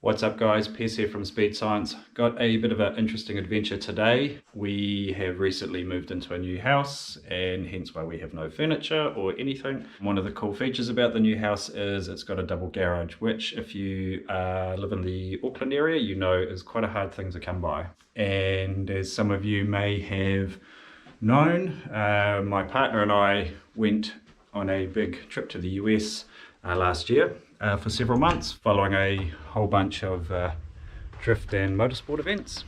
What's up guys, Piers here from Speed Science. Got a bit of an interesting adventure today. We have recently moved into a new house and hence why we have no furniture or anything. One of the cool features about the new house is it's got a double garage, which if you live in the Auckland area, you know is quite a hard thing to come by. And as some of you may have known, my partner and I went on a big trip to the US last year for several months, following a whole bunch of drift and motorsport events.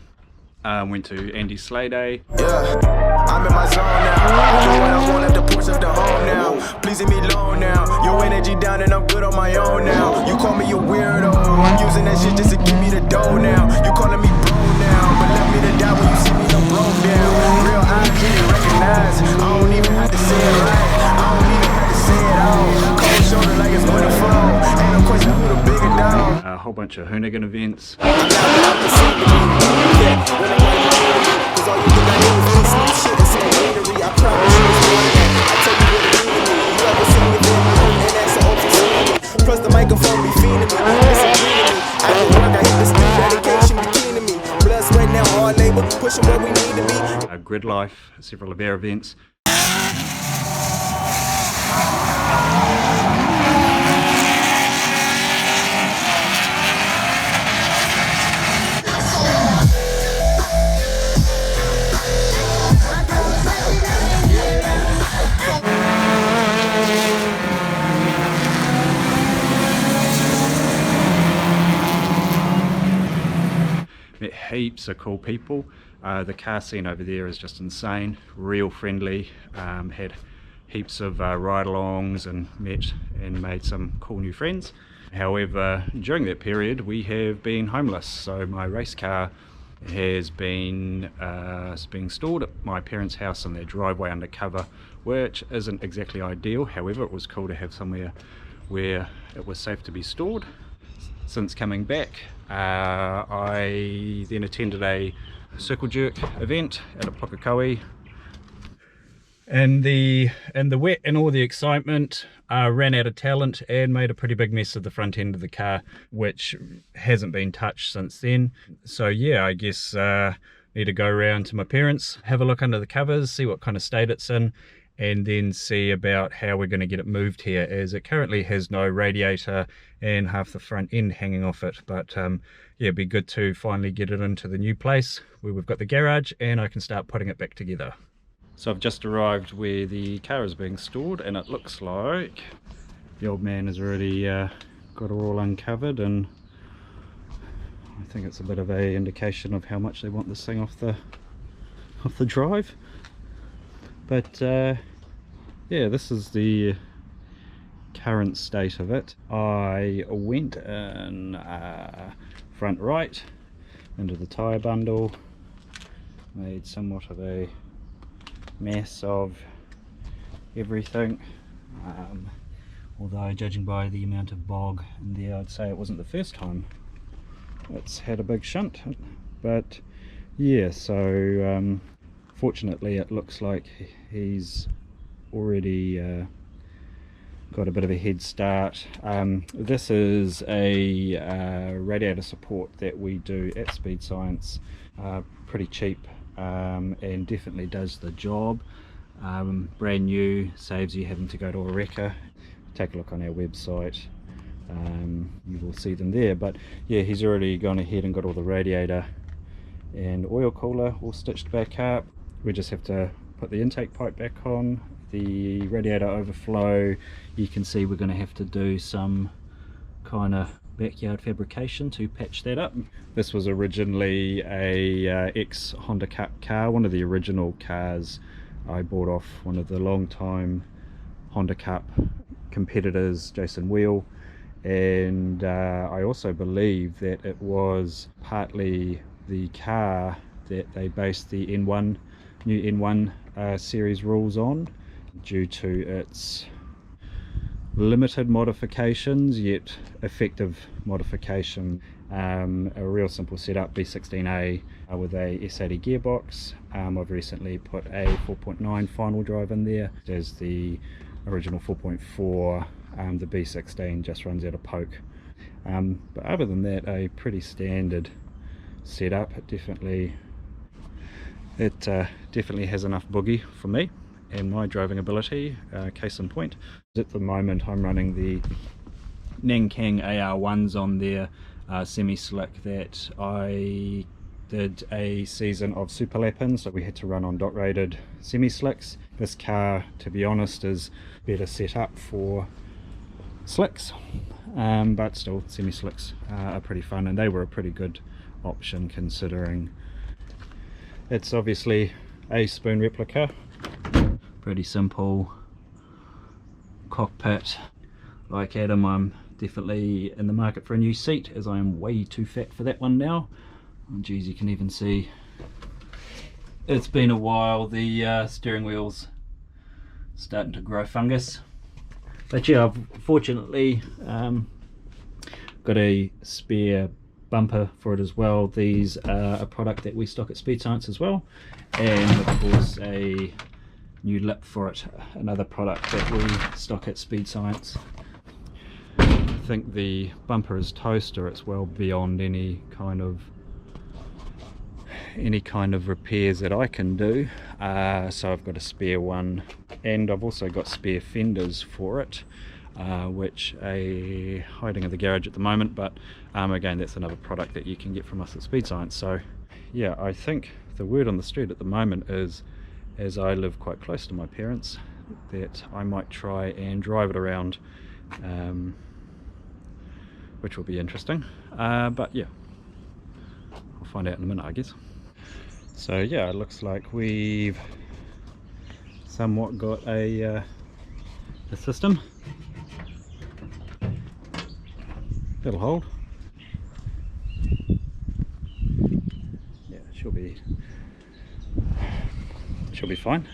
Went to Andy's sleigh day. Yeah, I'm in my zone now. Do what I want at the porch of the home now. Pleasing me low now. Your energy down and I'm good on my own now. You call me a weirdo. I'm using that shit just to give me the dough now. You calling me bro now, but let me to die when you see me no broke down. Real eyes get it recognized. I don't even have to say it right. I don't even have to say it all. Cold shoulder like it's winter fall. Ain't no question who the bigger dog. A whole bunch of Hoonigan events. Plus the microphone be feeding me. I can work, I hit the speed, dedication be key to me. Blood, sweat, now hard labor, pushing where we need to be. GridLife, several of our events. Met heaps of cool people. The car scene over there is just insane, real friendly. Had heaps of ride-alongs and met and made some cool new friends. However, during that period we have been homeless, so my race car has been being stored at my parents' house in their driveway undercover, which isn't exactly ideal. However, it was cool to have somewhere where it was safe to be stored. Since coming back, I then attended a circle jerk event at a Pukekohe. And the wet and all the excitement, ran out of talent and made a pretty big mess of the front end of the car, which hasn't been touched since then. So yeah, I guess need to go around to my parents, have a look under the covers, see what kind of state it's in, and then see about how we're going to get it moved here, as it currently has no radiator and half the front end hanging off it. But yeah, it'd be good to finally get it into the new place where we've got the garage and I can start putting it back together. So I've just arrived where the car is being stored, and it looks like the old man has already got it all uncovered, and I think it's a bit of a indication of how much they want this thing off the drive. But yeah, this is the current state of it. I went in front right into the tyre bundle, made somewhat of a mess of everything, although judging by the amount of bog in there, I'd say it wasn't the first time it's had a big shunt. But yeah, so fortunately it looks like he's already got a bit of a head start. This is a radiator support that we do at Speed Science, pretty cheap, and definitely does the job. Brand new, saves you having to go to a wrecker. Take a look on our website, you will see them there. But yeah, he's already gone ahead and got all the radiator and oil cooler all stitched back up. We just have to put the intake pipe back on. The radiator overflow, you can see we're going to have to do some kind of backyard fabrication to patch that up. This was originally a ex Honda car, one of the original cars I bought off one of the long time Honda Cup competitors, Jason Wheel, and I also believe that it was partly the car that they based the N1 new N1 series rules on, due to its limited modifications yet effective modification. A real simple setup, B16A with a S80 gearbox. I've recently put a 4.9 final drive in there. There's the original 4.4, the B16 just runs out of poke. But other than that, a pretty standard setup. It definitely has enough boogie for me and my driving ability. Case in point, at the moment I'm running the Nankang AR1s on there, semi-slick, that I did a season of super lap in, so we had to run on dot rated semi-slicks. This car, to be honest, is better set up for slicks, but still semi-slicks are pretty fun, and they were a pretty good option considering it's obviously a spoon replica. Pretty simple cockpit. Like Adam, I'm definitely in the market for a new seat, as I am way too fat for that one now. Oh, geez, you can even see it's been a while. The steering wheel's starting to grow fungus. But yeah, I've fortunately got a spare bumper for it as well. These are a product that we stock at Speed Science as well, and of course a new lip for it, another product that we stock at Speed Science. I think the bumper is toast, or it's well beyond any kind of repairs that I can do, so I've got a spare one, and I've also got spare fenders for it, which are hiding in the garage at the moment, but again, that's another product that you can get from us at Speed Science. So yeah, I think the word on the street at the moment is, as I live quite close to my parents, that I might try and drive it around, which will be interesting, but yeah, I'll find out in a minute, I guess. So yeah, it looks like we've somewhat got a system. It'll hold. Yeah, she'll be fine.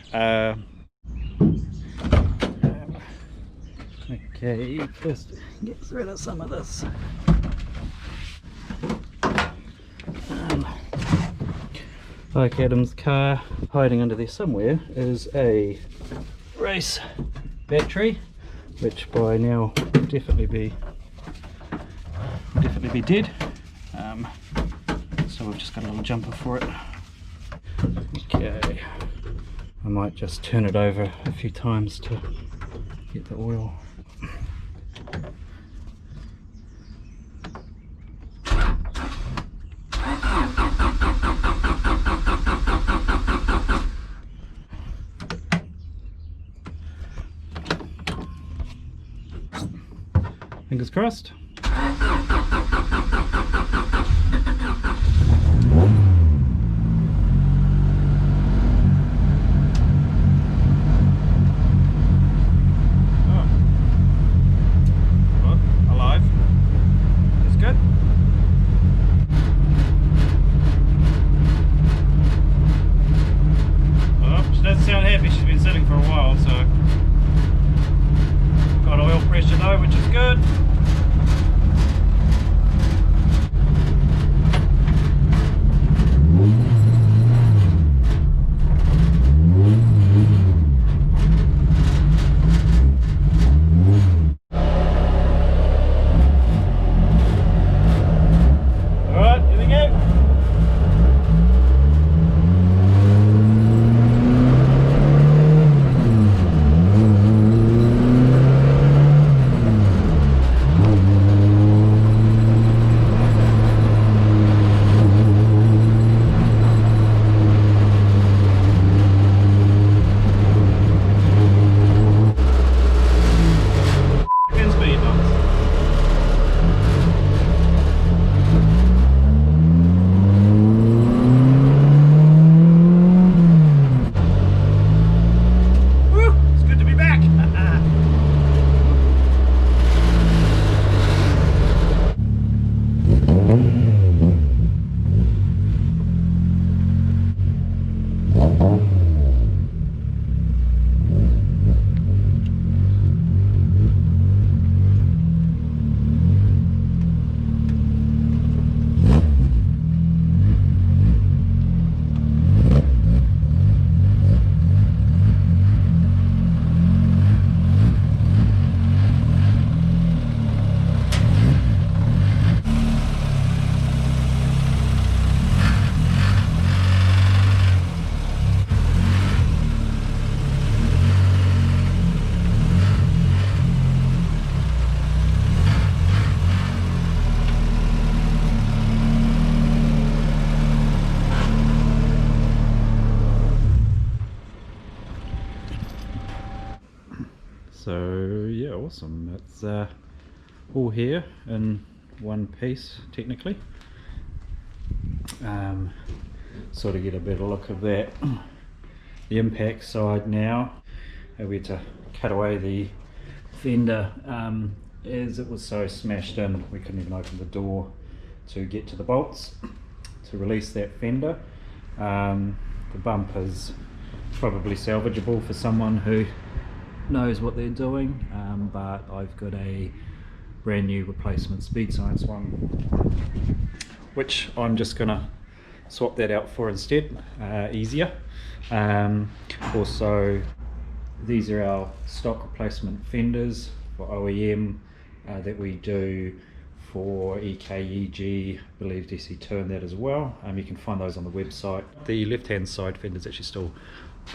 Okay, first get rid of some of this. Like Adam's car, hiding under there somewhere is a race battery, which by now will definitely be dead. So we've just got a little jumper for it. Okay, I might just turn it over a few times to get the oil. Fingers crossed. Which is good. awesome. It's all here in one piece technically. Sort of get a better look of that. The impact side now. We had to cut away the fender as it was so smashed in we couldn't even open the door to get to the bolts to release that fender. The bump is probably salvageable for someone who knows what they're doing, but I've got a brand new replacement Speed Science one, which I'm just gonna swap that out for instead, easier. Also, these are our stock replacement fenders for OEM that we do for EG, I believe DC2 and that as well. You can find those on the website. The left hand side fender is actually still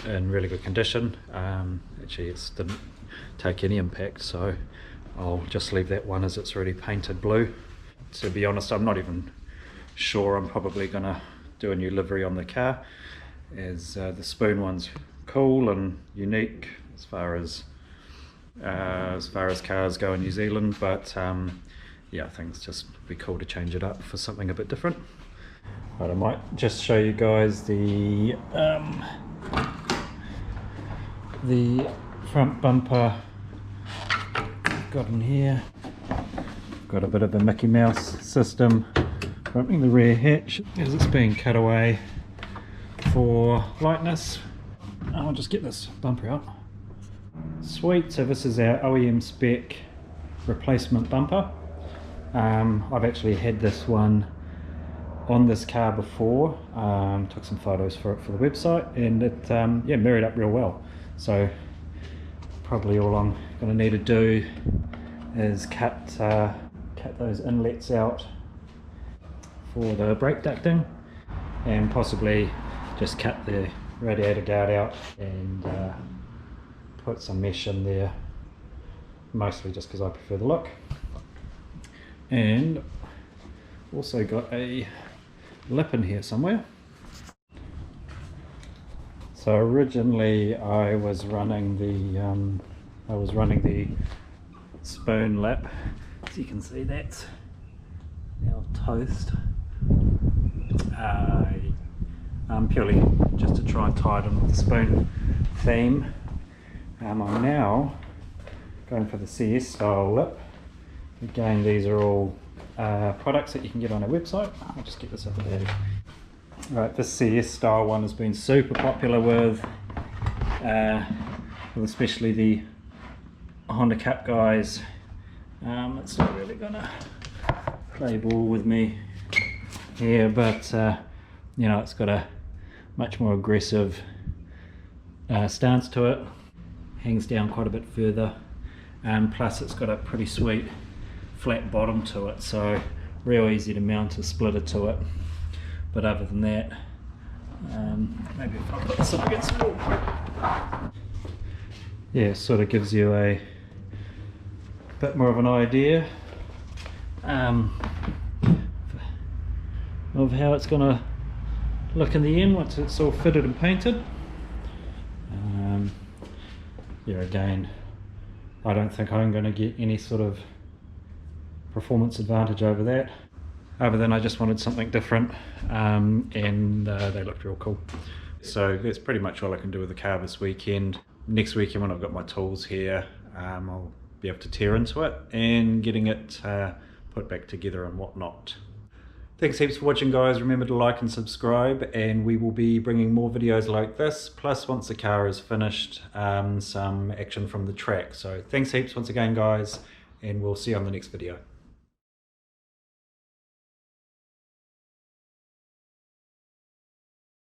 in really good condition. Actually it didn't take any impact, so I'll just leave that one as it's already painted blue. To be honest, I'm not even sure. I'm probably gonna do a new livery on the car, as the spoon one's cool and unique as far as cars go in New Zealand, but yeah, I think it's just be cool to change it up for something a bit different. But I might just show you guys the front bumper got in here. Got a bit of a Mickey Mouse system. Opening the rear hatch as it's being cut away for lightness. I'll just get this bumper out. Sweet, so this is our OEM spec replacement bumper. I've actually had this one on this car before. Took some photos for it for the website, and it yeah, married up real well. So probably all I'm going to need to do is cut those inlets out for the brake ducting, and possibly just cut the radiator guard out and put some mesh in there, mostly just because I prefer the look. And also got a lip in here somewhere. So originally I was running the spoon lip. As you can see, that's now toast. Purely just to try and tie it in with the spoon theme. I'm now going for the CS style lip. Again, these are all products that you can get on our website. I'll just get this up there. Right, this CS style one has been super popular with especially the Honda Cup guys. It's not really gonna play ball with me here, but you know, it's got a much more aggressive stance to it. Hangs down quite a bit further, plus it's got a pretty sweet flat bottom to it, so real easy to mount a splitter to it. But other than that, maybe if I put this up against the wall, yeah, sort of gives you a bit more of an idea of how it's going to look in the end once it's all fitted and painted. Yeah, again, I don't think I'm going to get any sort of performance advantage over that, other than I just wanted something different, and they looked real cool. So that's pretty much all I can do with the car this weekend. Next weekend, when I've got my tools here, I'll be able to tear into it and getting it put back together and whatnot. Thanks heaps for watching, guys. Remember to like and subscribe, and we will be bringing more videos like this, plus once the car is finished, some action from the track. So thanks heaps once again, guys, and we'll see you on the next video.